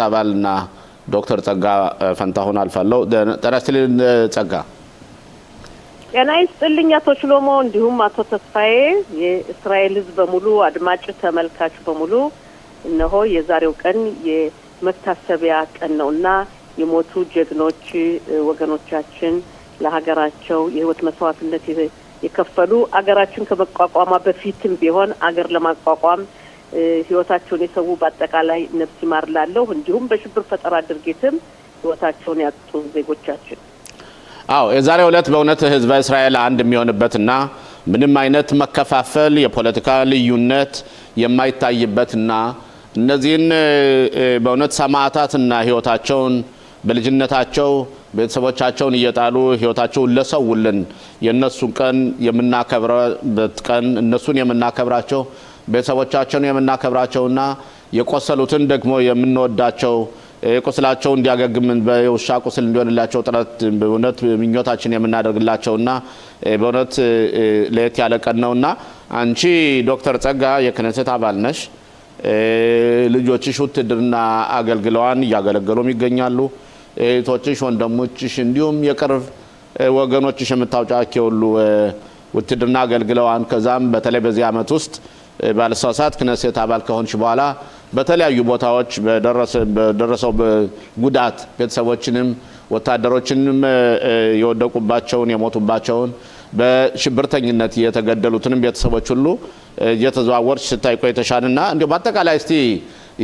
ተባልና ዶክተር ጸጋ ፈንታሁን አልፋለው ተራስተልን ጸጋ ጤና ይስጥልኝ አቶ ሽሎሞ እንዲሁም አቶ ተስፋዬ የእስራኤል ሕዝብ በሙሉ አድማጭ ተመልካች በሙሉ እነሆ የዛሬው ቀን የመታሰቢያ ቀን ነውና የሞቱ ጀግኖች ወገኖቻችን ለሀገራቸው የህይወት መስዋዕትነት የከፈሉ አገራችን ከመቋቋሟ በፊትም ቢሆን አገር ለማቋቋም ህይወታቸውን የሰው በአጠቃላይ ነፍስ ይማርላለሁ እንዲሁም በሽብር ፈጠራ ድርጊትም ህይወታቸውን ያጡ ዜጎቻችን የዛሬው ዕለት በእውነት ህዝበ እስራኤል አንድ የሚሆንበትና ምንም አይነት መከፋፈል የፖለቲካ ልዩነት የማይታይበትና እነዚህን በእውነት ሰማዕታትና ህይወታቸውን በልጅነታቸው ቤተሰቦቻቸውን እየጣሉ ህይወታቸውን ለሰውልን የነሱን ቀን የምናከብረበት ቀን እነሱን የምናከብራቸው ቤተሰቦቻቸውን የምናከብራቸውና የቆሰሉትን ደግሞ የምንወዳቸው ቁስላቸው እንዲያገግም በውሻ ቁስል እንዲሆንላቸው ጥረት በእውነት ምኞታችን የምናደርግላቸውና በእውነት ለየት ያለ ቀን ነውና አንቺ ዶክተር ጸጋ የክነሰት አባል ነሽ ልጆችሽ ውትድርና አገልግለዋን ያገለገሉም ይገኛሉ እህቶችሽ ወንድሞችሽ እንዲሁም የቅርብ ወገኖችሽ የምታውቃቸው ሁሉ ውትድርና አገልግለዋን ከዛም በተለይ በዚህ አመት ውስጥ ባለሳሳት ክነሰት አባል ከሆንሽ በኋላ በተለያዩ ቦታዎች በደረሰው ጉዳት ቤተሰቦችንም ወታደሮችንም የወደቁባቸውን የሞቱባቸውን በሽብርተኝነት የተገደሉትንም ቤተሰቦች ሁሉ እየተዘዋወርሽ ስታይ ቆይተሻልና እንዴ በአጠቃላይ እስቲ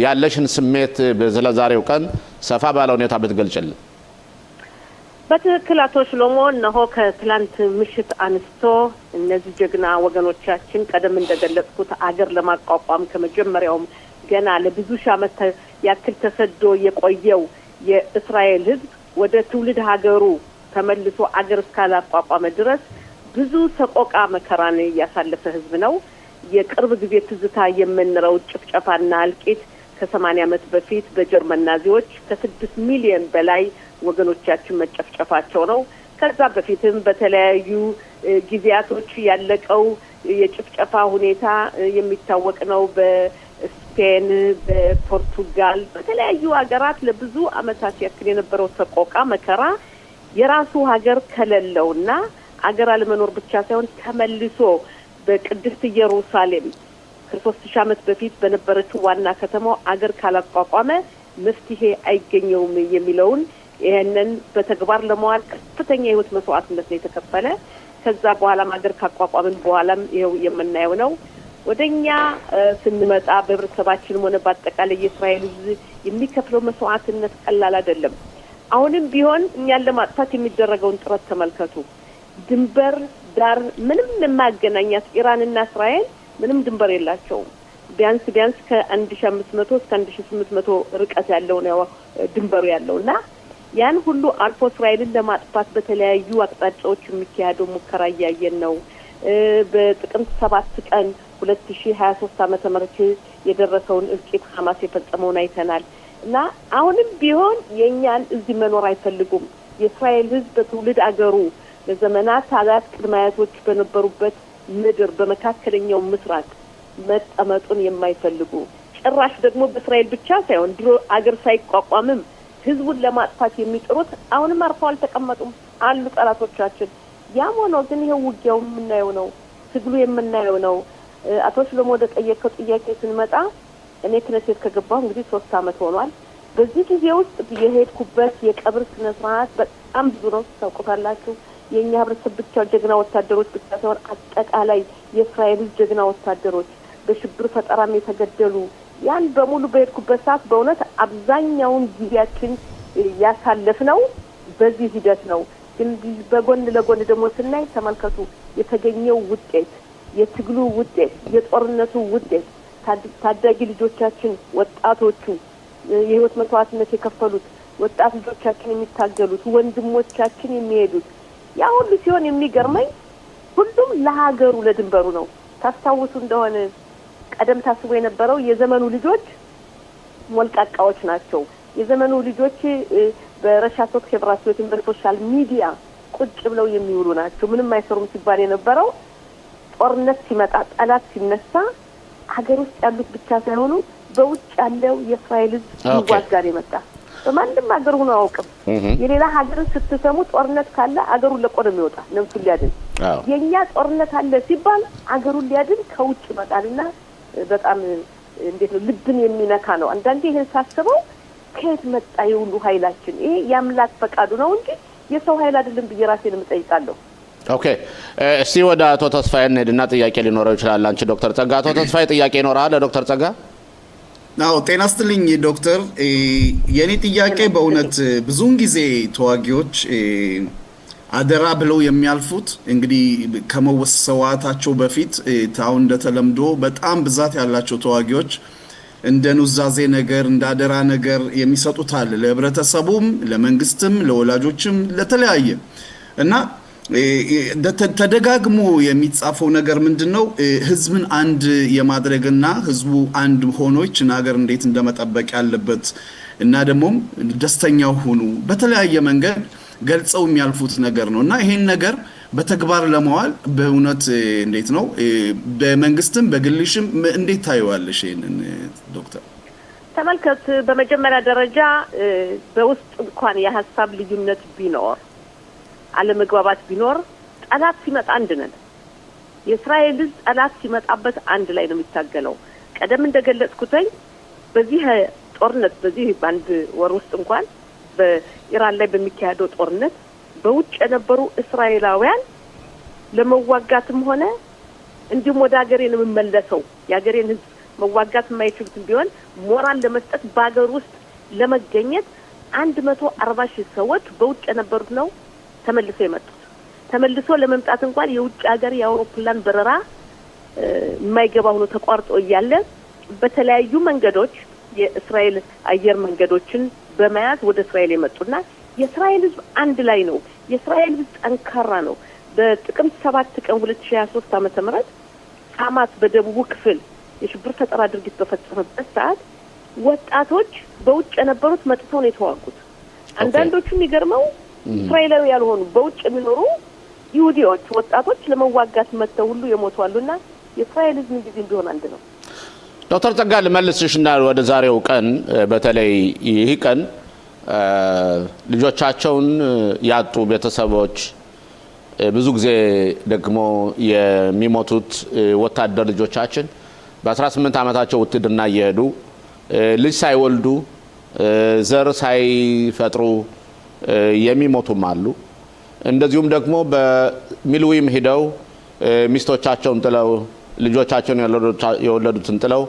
ያለሽን ስሜት በዛሬው ቀን ሰፋ ባለ ሁኔታ ብትገልጭልን በትክክል አቶ ሽሎሞ እነሆ ከትላንት ምሽት አንስቶ እነዚህ ጀግና ወገኖቻችን ቀደም እንደገለጽኩት አገር ለማቋቋም ከመጀመሪያውም ገና ለብዙ ዓመት ያክል ተሰዶ የቆየው የእስራኤል ሕዝብ ወደ ትውልድ ሀገሩ ተመልሶ አገር እስካላቋቋመ ድረስ ብዙ ሰቆቃ መከራን ያሳለፈ ሕዝብ ነው የቅርብ ጊዜ ትዝታ የምንለው ጭፍጨፋና አልቂት ከ80 ዓመት በፊት በጀርመን ናዚዎች ከ6 ሚሊዮን በላይ ወገኖቻችን መጨፍጨፋቸው ነው ከዛ በፊትም በተለያዩ ጊዜያቶች ያለቀው የጭፍጨፋ ሁኔታ የሚታወቅ ነው በስፔን በፖርቱጋል በተለያዩ ሀገራት ለብዙ አመታት ያክል የነበረው ሰቆቃ መከራ የራሱ ሀገር ከለለውና ሀገር አለመኖር ብቻ ሳይሆን ተመልሶ በቅድስት ኢየሩሳሌም ከ3000 ዓመት በፊት በነበረችው ዋና ከተማው አገር ካላቋቋመ መፍትሄ አይገኘውም የሚለውን ይሄንን በተግባር ለማዋል ከፍተኛ ህይወት መስዋዕትነት ነው የተከፈለ ከዛ በኋላ አገር ካቋቋምን በኋላም ይሄው የምናየው ነው ወደኛ ስንመጣ በህብረተሰባችንም ሆነ በአጠቃላይ የእስራኤል የሚከፍለው መስዋዕትነት ቀላል አይደለም አሁንም ቢሆን እኛን ለማጥፋት የሚደረገውን ጥረት ተመልከቱ ድንበር ዳር ምንም የማያገናኛት ኢራንና እስራኤል ምንም ድንበር የላቸውም ቢያንስ ከ1500 እስከ 1800 ርቀት ያለው ነው ድንበሩ ያለውና ያን ሁሉ አልፎ እስራኤልን ለማጥፋት በተለያዩ አቅጣጫዎች የሚካሄደው ሙከራ ያያየን ነው በጥቅምት 7 ቀን 2023 ዓመተ ምህረት የደረሰውን እልቂት ሐማስ የፈጸመውን አይተናል እና አሁንም ቢሆን የኛን እዚህ መኖር አይፈልጉም የእስራኤል ህዝብ በትውልድ አገሩ ለዘመናት አላት ቅድማያቶች በነበሩበት ምድር በመካከለኛው ምስራቅ መጠመጡን የማይፈልጉ ጭራሽ ደግሞ በእስራኤል ብቻ ሳይሆን ድሮ አገር ሳይቋቋምም ህዝቡን ለማጥፋት የሚጥሩት አሁንም አርፈው አልተቀመጡም አሉ ጠላቶቻችን ያም ሆኖ ግን ይሄው ውጊያው የምናየው ነው ትግሉ የምናየው ነው አቶ ሽሎሞ ወደ ጠየቀው ጥያቄ ስንመጣ እኔ ክነሴት ከገባሁ እንግዲህ 3 አመት ሆኗል በዚህ ጊዜ ውስጥ የሄድኩበት የቀብር ስነ ስርዓት በጣም ብዙ ነው ታውቁታላችሁ የኛ ህብረተሰብ ብቻ ጀግና ወታደሮች ብቻ ሳይሆን አጠቃላይ የእስራኤል ጀግና ወታደሮች በሽብር ፈጠራም የተገደሉ ያን በሙሉ በሄድኩበት ሰዓት በእውነት አብዛኛውን ጊዜያችን ያሳለፍነው በዚህ ሂደት ነው ግን በጎን ለጎን ደግሞ ስናይ ተመልከቱ የተገኘው ውጤት የትግሉ ውጤት የጦርነቱ ውጤት ታዳጊ ልጆቻችን ወጣቶቹ የህይወት መስዋዕትነት የከፈሉት ወጣት ልጆቻችን የሚታገሉት ወንድሞቻችን የሚሄዱት ያ ሁሉ ሲሆን የሚገርመኝ ሁሉም ለሀገሩ ለድንበሩ ነው ታስታውሱ እንደሆነ ቀደም ታስቦ የነበረው የዘመኑ ልጆች ሞልቃቃዎች ናቸው የዘመኑ ልጆች በረሻቶት ኬብራቶችን በሶሻል ሚዲያ ቁጭ ብለው የሚውሉ ናቸው ምንም አይሰሩም ሲባል የነበረው ጦርነት ሲመጣ ጠላት ሲነሳ ሀገር ውስጥ ያሉት ብቻ ሳይሆኑ በውጭ ያለው የእስራኤል ይዋጋር የመጣ በማንም ሀገር ሆኖ አውቅም የሌላ ሀገርን ስትሰሙ ጦርነት ካለ አገሩን ለቆ ነው የሚወጣ ነፍሱ ሊያድን የኛ ጦርነት አለ ሲባል አገሩን ሊያድን ከውጭ ይመጣልና በጣም እንዴት ነው ልብን የሚነካ ነው አንዳንዴ ይሄን ሳስበው ከየት መጣ የሁሉ ኃይላችን ይሄ ያምላክ ፈቃዱ ነው እንጂ የሰው ኃይል አይደለም በየራሴን የምጠይቃለሁ ኦኬ እስቲ ወደ አቶ ተስፋዬ እንሂድና ጥያቄ ሊኖረው ይችላል አንቺ ዶክተር ጸጋ አቶ ተስፋዬ ጥያቄ ይኖራል ለዶክተር ጸጋ ናው ጤና ይስጥልኝ ዶክተር የኔ ጥያቄ በእውነት ብዙውን ጊዜ ተዋጊዎች አደራ ብለው የሚያልፉት እንግዲህ ከመወሰዋታቸው በፊት ታው እንደተለምዶ በጣም ብዛት ያላቸው ተዋጊዎች እንደ ኑዛዜ ነገር እንደ አደራ ነገር የሚሰጡት አለ ለህብረተሰቡም ለመንግስትም ለወላጆችም ለተለያየ እና ተደጋግሞ የሚጻፈው ነገር ምንድነው ህዝብን አንድ የማድረግና ህዝቡ አንድ ሆኖች ነገር እንዴት እንደመጠበቅ ያለበት እና ደግሞ ደስተኛው ሆኑ በተለያየ መንገድ ገልጸው የሚያልፉት ነገር ነውና ይሄን ነገር በተግባር ለማዋል በእውነት እንዴት ነው በመንግስትም በግልሽም እንዴት ታዩዋለሽ ይሄንን ዶክተር ተመልከት በመጀመሪያ ደረጃ በውስጥ እንኳን የሐሳብ ልዩነት ቢኖር አለመግባባት ቢኖር ጠላት ሲመጣ አንድ ነን የእስራኤል ጠላት ሲመጣበት አንድ ላይ ነው የሚታገለው ቀደም እንደገለጽኩትኝ በዚህ ጦርነት በዚህ ባንድ ወር ውስጥ እንኳን በኢራን ላይ በሚካሄደው ጦርነት በውጭ የነበሩ እስራኤላውያን ለመዋጋትም ሆነ እንዲሁም ወደ ሀገሬን የምመለሰው የሀገሬን ህዝብ መዋጋት የማይችሉትም ቢሆን ሞራል ለመስጠት በአገር ውስጥ ለመገኘት 140,000 ሰዎች በውጭ የነበሩት ነው ተመልሰው የመጡት ተመልሶ ለመምጣት እንኳን የውጭ ሀገር የአውሮፕላን በረራ የማይገባ ሆኖ ተቋርጦ እያለ በተለያዩ መንገዶች የእስራኤል አየር መንገዶችን በመያዝ ወደ እስራኤል የመጡና የእስራኤል ህዝብ አንድ ላይ ነው የእስራኤል ህዝብ ጠንካራ ነው በጥቅምት 7 ቀን 2023 ዓመተ ምህረት ሐማስ በደቡብ ክፍል የሽብር ፈጠራ ድርጊት በፈጸመበት ሰዓት ወጣቶች በውጭ የነበሩት መጥተው ነው የተዋጉት አንዳንዶቹ የሚገርመው እስራኤላዊ ያልሆኑ በውጭ የሚኖሩ ይሁዲዎች ወጣቶች ለመዋጋት መጥተው ሁሉ የሞቱአሉና የእስራኤል ህዝብ ጊዜም ቢሆን አንድ ነው ዶክተር ጸጋ ልመልስሽና ወደ ዛሬው ቀን በተለይ ይህ ቀን ልጆቻቸውን ያጡ ቤተሰቦች ብዙ ጊዜ ደግሞ የሚሞቱት ወታደር ልጆቻችን በ18 ዓመታቸው ውትድርና እየሄዱ ልጅ ሳይወልዱ ዘር ሳይፈጥሩ የሚሞቱም አሉ እንደዚሁም ደግሞ በሚልዊም ሄደው ሚስቶቻቸውን ጥለው ልጆቻቸውን የወለዱትን ጥለው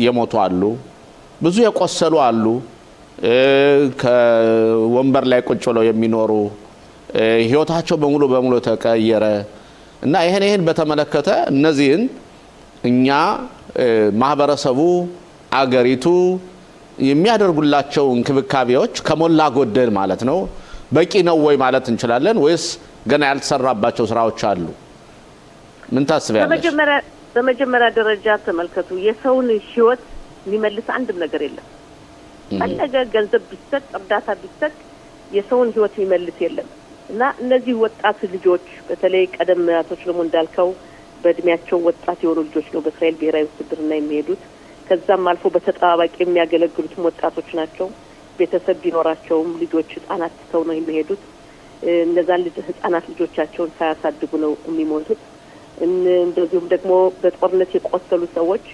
የሞቱ አሉ ብዙ የቆሰሉ አሉ ከወንበር ላይ ቁጭ ብለው የሚኖሩ ህይወታቸው በሙሉ ተቀየረ እና ይሄን በተመለከተ እነዚህን እኛ ማህበረሰቡ አገሪቱ የሚያደርጉላቸው እንክብካቤዎች ከሞላ ጎደል ማለት ነው በቂ ነው ወይ ማለት እንችላለን ወይስ ገና ያልተሰራባቸው ስራዎች አሉ ምን ታስቢያለሽ በመጀመሪያ ደረጃ ተመልከቱ የሰውን ህይወት የሚመልስ አንድም ነገር የለም ፈለገ ገንዘብ ቢሰጥ እርዳታ ቢሰጥ የሰውን ህይወት የሚመልስ የለም እና እነዚህ ወጣት ልጆች በተለይ ቀደምያቶች ደግሞ እንዳልከው በእድሜያቸው ወጣት የሆኑ ልጆች ነው በእስራኤል ብሔራዊ ውትድርና የሚሄዱት ከዛም አልፎ በተጣባቂ የሚያገለግሉት ወጣቶች ናቸው ቤተሰብ ቢኖራቸውም ልጆች ህፃናት ተው ነው የሚሄዱት እነዛን ህፃናት ልጆቻቸውን ሳያሳድጉ ነው የሚሞቱት እንደዚሁም ደግሞ በጦርነት የቆሰሉ ሰዎች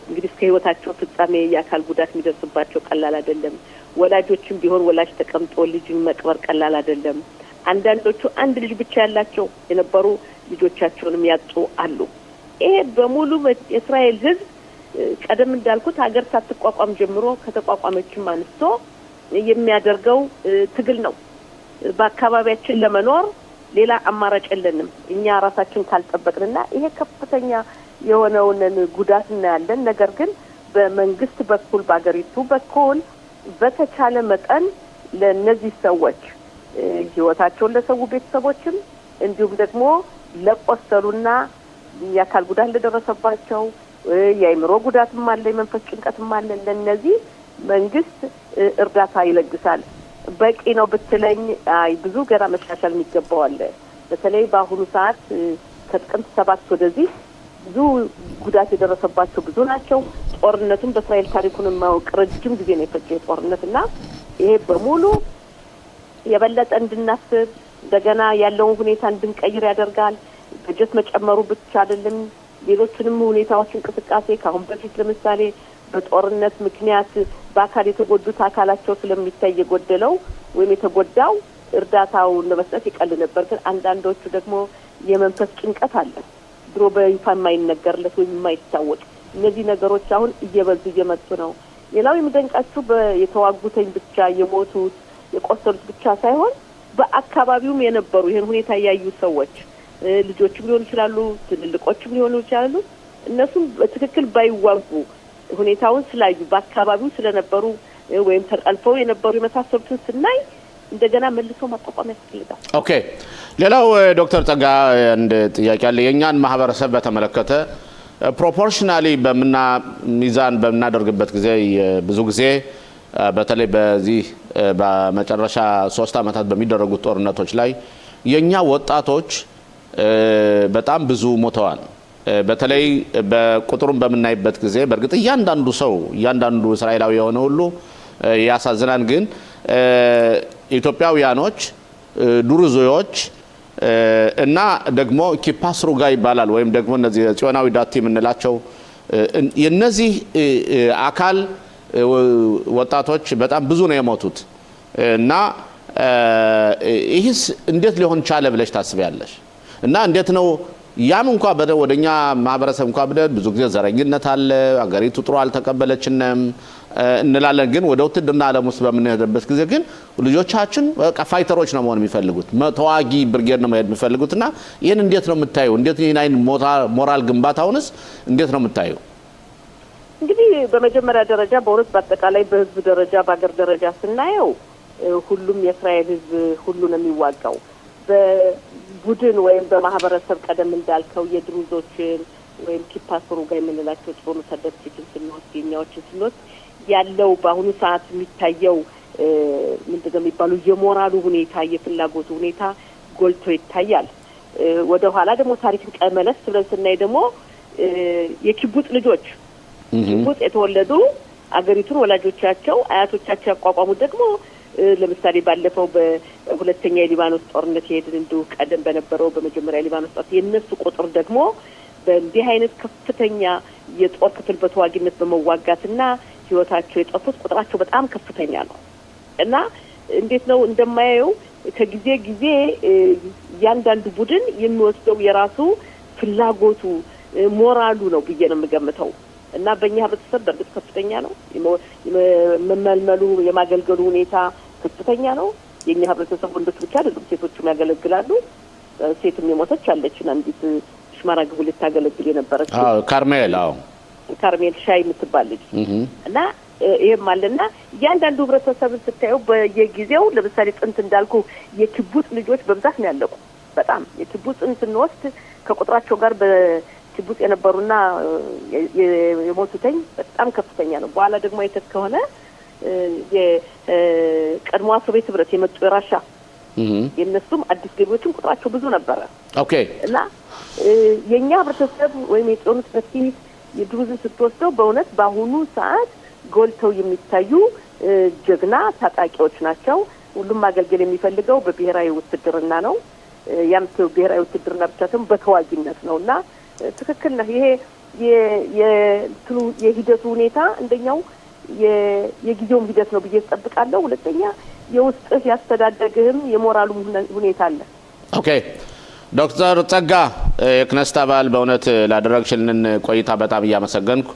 እንግዲህ እስከ ህይወታቸው ፍጻሜ የአካል ጉዳት የሚደርስባቸው ቀላል አይደለም ወላጆችም ቢሆን ወላጅ ተቀምጦ ልጅን መቅበር ቀላል አይደለም አንዳንዶቹ አንድ ልጅ ብቻ ያላቸው የነበሩ ልጆቻቸውንም ያጡ አሉ ይሄ በሙሉ የእስራኤል ህዝብ ቀደም እንዳልኩት ሀገር ሳትቋቋም ጀምሮ ከተቋቋመችም አንስቶ የሚያደርገው ትግል ነው በአካባቢያችን ለመኖር ሌላ አማራጭ የለንም እኛ ራሳችን ካልጠበቅንና ይሄ ከፍተኛ የሆነውን ጉዳት እናያለን ነገር ግን በመንግስት በኩል በአገሪቱ በኩል በተቻለ መጠን ለነዚህ ሰዎች ህይወታቸውን ለሰው ቤተሰቦችም እንዲሁም ደግሞ ለቆሰሉና የአካል ጉዳት ለደረሰባቸው የአይምሮ ጉዳትም አለ የመንፈስ ጭንቀትም አለ ለነዚህ መንግስት እርዳታ ይለግሳል በቂ ነው ብትለኝ አይ ብዙ ገና መሻሻል የሚገባው አለ በተለይ በአሁኑ ሰዓት ከጥቅምት 7 ወደዚህ ብዙ ጉዳት የደረሰባቸው ብዙ ናቸው። ጦርነቱም በእስራኤል ታሪኩን ማወቅ ረጅም ጊዜ ነው የፈጀው ጦርነትና ይሄ በሙሉ የበለጠ እንድናስብ እንደገና ያለውን ሁኔታ እንድንቀይር ያደርጋል። በጀት መጨመሩ ብቻ አይደለም፣ ሌሎችንም ሁኔታዎች እንቅስቃሴ ካሁን በፊት ለምሳሌ በጦርነት ምክንያት በአካል የተጎዱት አካላቸው ስለሚታይ የጎደለው ወይም የተጎዳው እርዳታው ለመስጠት ይቀል ነበር። ግን አንዳንዶቹ ደግሞ የመንፈስ ጭንቀት አለ ድሮ በይፋ የማይነገርለት ወይም የማይታወቅ እነዚህ ነገሮች አሁን እየበዙ እየመጡ ነው። ሌላው የሚደንቃችሁ የተዋጉተኝ ብቻ የሞቱት የቆሰሉት ብቻ ሳይሆን በአካባቢውም የነበሩ ይሄን ሁኔታ ያዩ ሰዎች ልጆችም ሊሆኑ ይችላሉ፣ ትልልቆችም ሊሆኑ ይችላሉ። እነሱም በትክክል ባይዋጉ ሁኔታውን ስላዩ በአካባቢው ስለነበሩ ወይም ተጠልፈው የነበሩ የመሳሰሉትን ስናይ እንደገና መልሶ ማቋቋም ያስፈልጋል። ኦኬ፣ ሌላው ዶክተር ጸጋ አንድ ጥያቄ አለ። የኛን ማህበረሰብ በተመለከተ ፕሮፖርሽናሊ ሚዛን በምናደርግበት ጊዜ ብዙ ጊዜ በተለይ በዚህ በመጨረሻ 3 አመታት በሚደረጉት ጦርነቶች ላይ የኛ ወጣቶች በጣም ብዙ ሞተዋል። በተለይ በቁጥሩን በምናይበት ጊዜ በእርግጥ እያንዳንዱ እስራኤላዊ የሆነ ሁሉ ያሳዝናል። ግን ኢትዮጵያውያኖች፣ ዱርዞዎች እና ደግሞ ኪፓስሩጋ ይባላል ወይም ደግሞ እነዚህ ጽዮናዊ ዳቲ የምንላቸው የነዚህ አካል ወጣቶች በጣም ብዙ ነው የሞቱት እና ይህስ እንዴት ሊሆን ቻለ ብለሽ ታስቢያለሽ? እና እንዴት ነው ያም እንኳን ወደኛ ማህበረሰብ እንኳን ብዙ ጊዜ ዘረኝነት አለ፣ አገሪቱ ጥሩ አልተቀበለችንም እንላለን። ግን ወደ ውትድርና ዓለም ውስጥ በምንሄድበት ጊዜ ግን ልጆቻችን በቃ ፋይተሮች ነው መሆን የሚፈልጉት፣ ተዋጊ ብርጌድ ነው መሄድ የሚፈልጉትና ይህን እንዴት ነው የምታየው? እንዴት ይህን አይን ሞራል ግንባታውንስ እንዴት ነው የምታየው? እንግዲህ በመጀመሪያ ደረጃ በእውነት በአጠቃላይ በህዝብ ደረጃ በአገር ደረጃ ስናየው ሁሉም የእስራኤል ህዝብ ሁሉ ነው የሚዋጋው። በቡድን ወይም በማህበረሰብ ቀደም እንዳልከው የድሩዞችን ወይም ኪፓስሩጋ የምንላቸው ጽኑ ሰደፍችን ስንወስድ የኛዎችን ስንወስድ ያለው በአሁኑ ሰዓት የሚታየው ምንድነው የሚባሉ የሞራሉ ሁኔታ የፍላጎቱ ሁኔታ ጎልቶ ይታያል። ወደ ኋላ ደግሞ ታሪክን ቀመለስ ብለን ስናይ ደግሞ የኪቡጽ ልጆች ኪቡጽ የተወለዱ አገሪቱን ወላጆቻቸው አያቶቻቸው ያቋቋሙት ደግሞ ለምሳሌ ባለፈው በሁለተኛ የሊባኖስ ጦርነት የሄድን እንዲሁ ቀደም በነበረው በመጀመሪያ የሊባኖስ ጦርነት የነሱ ቁጥር ደግሞ በእንዲህ አይነት ከፍተኛ የጦር ክፍል በተዋጊነት በመዋጋትና ህይወታቸው የጠፉት ቁጥራቸው በጣም ከፍተኛ ነው እና እንዴት ነው እንደማየው ከጊዜ ጊዜ ያንዳንዱ ቡድን የሚወስደው የራሱ ፍላጎቱ ሞራሉ ነው ብዬ ነው የምገምተው እና በእኛ ህብረተሰብ በእርግጥ ከፍተኛ ነው የመመልመሉ የማገልገሉ ሁኔታ ከፍተኛ ነው። የኛ ህብረተሰብ ወንዶች ብቻ አይደሉም፣ ሴቶችም ያገለግላሉ። ሴትም የሞተች አለችን አንዲት ሽማራ ግቡ ልታገለግል የነበረች ካርሜል ሻይ የምትባል ልጅ እና ይሄም አለና እያንዳንዱ ህብረተሰብ ስታየው በየጊዜው ለምሳሌ ጥንት እንዳልኩ የኪቡጽ ልጆች በብዛት ነው ያለቁ። በጣም የኪቡጽን ስንወስድ ከቁጥራቸው ጋር በኪቡጽ የነበሩና የሞቱተኝ በጣም ከፍተኛ ነው። በኋላ ደግሞ አይተት ከሆነ የቀድሞ ሶቪየት ህብረት የመጡ የራሻ የነሱም አዲስ ገቢዎችም ቁጥራቸው ብዙ ነበረ። ኦኬ እና የኛ ህብረተሰብ ወይም የጦርነት በፊት የድሩዝን ስትወስደው በእውነት በአሁኑ ሰዓት ጎልተው የሚታዩ ጀግና ታጣቂዎች ናቸው። ሁሉም ማገልገል የሚፈልገው በብሔራዊ ውትድርና ነው። ያም ብሔራዊ ውትድርና ብቻ ሳይሆን በተዋጊነት ነውና ትክክል ነው። ይሄ የሂደቱ ሁኔታ አንደኛው የጊዜውም ሂደት ነው ብዬ እጠብቃለሁ። ሁለተኛ የውስጥህ ያስተዳደግህም የሞራሉ ሁኔታ አለ። ኦኬ ዶክተር ጸጋ የክነስት አባል በእውነት ላደረግሽልን ቆይታ በጣም እያመሰገንኩ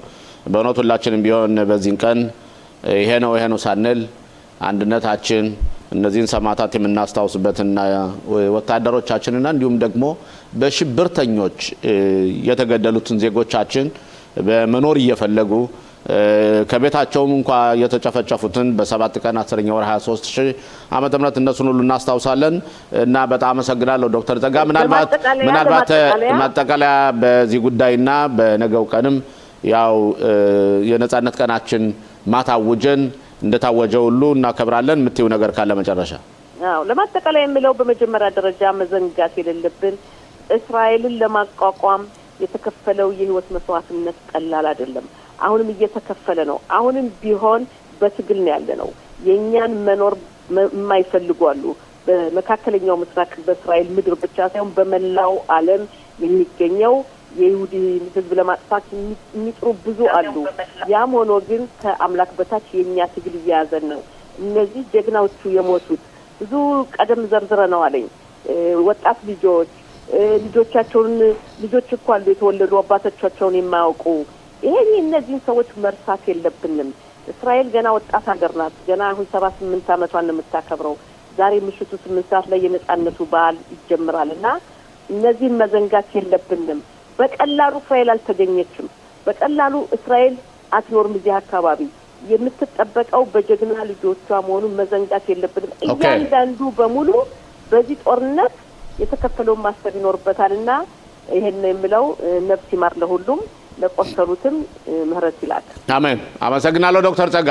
በእውነት ሁላችንም ቢሆን በዚህን ቀን ይሄ ነው ሳንል አንድነታችን እነዚህን ሰማዕታት የምናስታውስበትና ወታደሮቻችንና እንዲሁም ደግሞ በሽብርተኞች የተገደሉትን ዜጎቻችን በመኖር እየፈለጉ ከቤታቸውም እንኳን የተጨፈጨፉትን በ7 ቀን 10ኛ ወር 23 ዓመተ ምህረት እነሱን ሁሉ እናስታውሳለን እና በጣም አመሰግናለሁ ዶክተር ጸጋ። ምናልባት ማጠቃለያ በዚህ ጉዳይና በነገው ቀንም ያው የነጻነት ቀናችን ማታወጀን እንደታወጀ ሁሉ እናከብራለን። የምትይው ነገር ካለ መጨረሻ? አዎ ለማጠቃለያ የምለው በመጀመሪያ ደረጃ መዘንጋት የሌለብን እስራኤልን ለማቋቋም የተከፈለው የህይወት መስዋዕትነት ቀላል አይደለም። አሁንም እየተከፈለ ነው። አሁንም ቢሆን በትግል ነው ያለነው። የኛን መኖር የማይፈልጉ አሉ። በመካከለኛው ምስራቅ በእስራኤል ምድር ብቻ ሳይሆን በመላው ዓለም የሚገኘው የይሁዲ ህዝብ ለማጥፋት የሚጥሩ ብዙ አሉ። ያም ሆኖ ግን ከአምላክ በታች የኛ ትግል እያያዘን ነው። እነዚህ ጀግናዎቹ የሞቱት ብዙ ቀደም ዘርዝረነው አለኝ። ወጣት ልጆቻቸውን ልጆች እኮ አሉ የተወለዱ አባቶቻቸውን የማያውቁ። ይሄን እነዚህን ሰዎች መርሳት የለብንም። እስራኤል ገና ወጣት ሀገር ናት። ገና አሁን 78 ዓመቷን ነው የምታከብረው። ዛሬ ምሽቱ 8 ሰዓት ላይ የነጻነቱ በዓል ይጀምራልና እነዚህን መዘንጋት የለብንም። በቀላሉ እስራኤል አልተገኘችም። በቀላሉ እስራኤል አትኖርም። እዚህ አካባቢ የምትጠበቀው በጀግና ልጆቿ መሆኑን መዘንጋት የለብንም። እያንዳንዱ በሙሉ በዚህ ጦርነት የተከፈለውን ማሰብ ይኖርበታልና ይሄን ነው የምለው። ነፍስ ይማር ለሁሉም፣ ለቆሰሉትም ምህረት ይላክ። አሜን። አመሰግናለሁ ዶክተር ጸጋ።